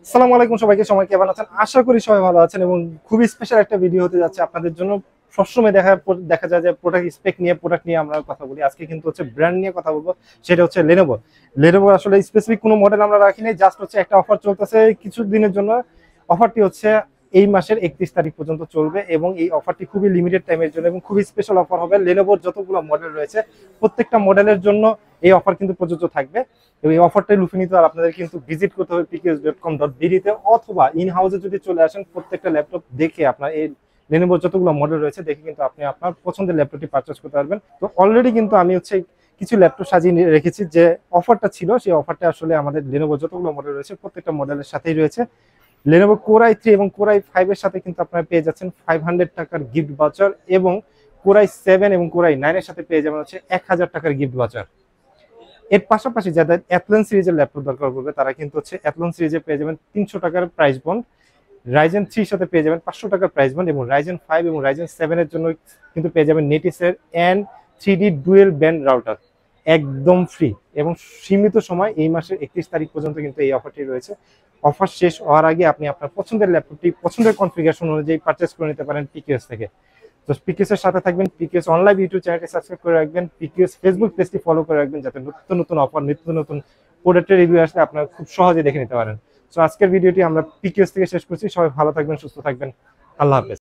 আসসালামু আলাইকুম সবাইকে, সবাই কেমন আছেন? আশা করি সবাই ভালো আছেন এবং খুবই স্পেশাল একটা ভিডিও হতে যাচ্ছে আপনাদের জন্য। সবসময় দেখা যায় যে প্রোডাক্ট নিয়ে আমরা কথা বলি। আজকে কিন্তু হচ্ছে ব্র্যান্ড নিয়ে কথা বলবো, সেটা হচ্ছে লেনোভো। লেনোভো আসলে স্পেসিফিক কোনো মডেল আমরা রাখি নাই, জাস্ট হচ্ছে একটা অফার চলতেছে কিছু দিনের জন্য। অফারটি হচ্ছে এই মাসের 31 তারিখ পর্যন্ত চলবে এবং এই অফারটি খুবই লিমিটেড টাইমের জন্য এবং খুবই স্পেশাল অফার হবে। লেনোভোর যতগুলো মডেল রয়েছে প্রত্যেকটা মডেলের জন্য এই অফার কিন্তু প্রযোজ্য থাকবে। এবং এই অফারটা লুফে নিতে হলে আপনাদের কিন্তু ভিজিট করতে হবে pks.com.bd তে, অথবা ইন হাউসে যদি চলে আসেন প্রত্যেকটা ল্যাপটপ দেখে আপনার এই লেনোভোর যতগুলো মডেল রয়েছে দেখে কিন্তু আপনি আপনার পছন্দের ল্যাপটপটি পারচেজ করতে পারবেন। তো অলরেডি কিন্তু আমি হচ্ছে কিছু ল্যাপটপ সাজিয়ে রেখেছি। যে অফারটা ছিল সেই অফারটা আসলে আমাদের লেনোভোর যতগুলো মডেল রয়েছে প্রত্যেকটা মডেলের সাথেই রয়েছে। লেনোভো কোর i3 এবং কোর i5 এর সাথে কিন্তু আপনারা পেয়ে যাচ্ছেন 500 টাকার গিফট ভাউচার, এবং কোর i7 এবং কোর i9 এর সাথে পেয়ে যাবেন হচ্ছে 1000 টাকার গিফট ভাউচার। এর পাশাপাশি যাদের অ্যাথলন সিরিজের ল্যাপটপ দরকার পড়বে তারা কিন্তু হচ্ছে অ্যাথলন সিরিজে পেয়ে যাবেন 300 টাকার প্রাইস বন্ড, রাইজেন 3 সাথে পেয়ে যাবেন 500 টাকার প্রাইস বন্ড, এবং রাইজেন 5 এবং রাইজেন 7 এর জন্য কিন্তু পেয়ে যাবেন নেটিসের N3D ডুয়েল ব্যান্ড রাউটার একদম ফ্রি। এবং সীমিত সময় এই মাসের 31 তারিখ পর্যন্ত কিন্তু এই অফারটি রয়েছে। অফার শেষ হওয়ার আগে আপনি আপনার পছন্দের ল্যাপটপটি পছন্দের কনফিগারেশন অনুযায়ী পারচেস করে নিতে পারেন পিকেএস থেকে। তো পিকেএস এর সাথে থাকবেন, পিকেএস অনলাইন ইউটিউব চ্যানেলটি সাবস্ক্রাইব করে রাখবেন, পিকেএস ফেসবুক পেজটি ফলো করে রাখবেন, যাতে নিত্য নতুন অফার নিত্য নতুন প্রোডাক্টের রিভিউ আসলে আপনারা খুব সহজে দেখে নিতে পারেন। তো আজকের ভিডিওটি আমরা পিকেএস থেকে শেষ করছি। সবাই ভালো থাকবেন, সুস্থ থাকবেন। আল্লাহ হাফেজ।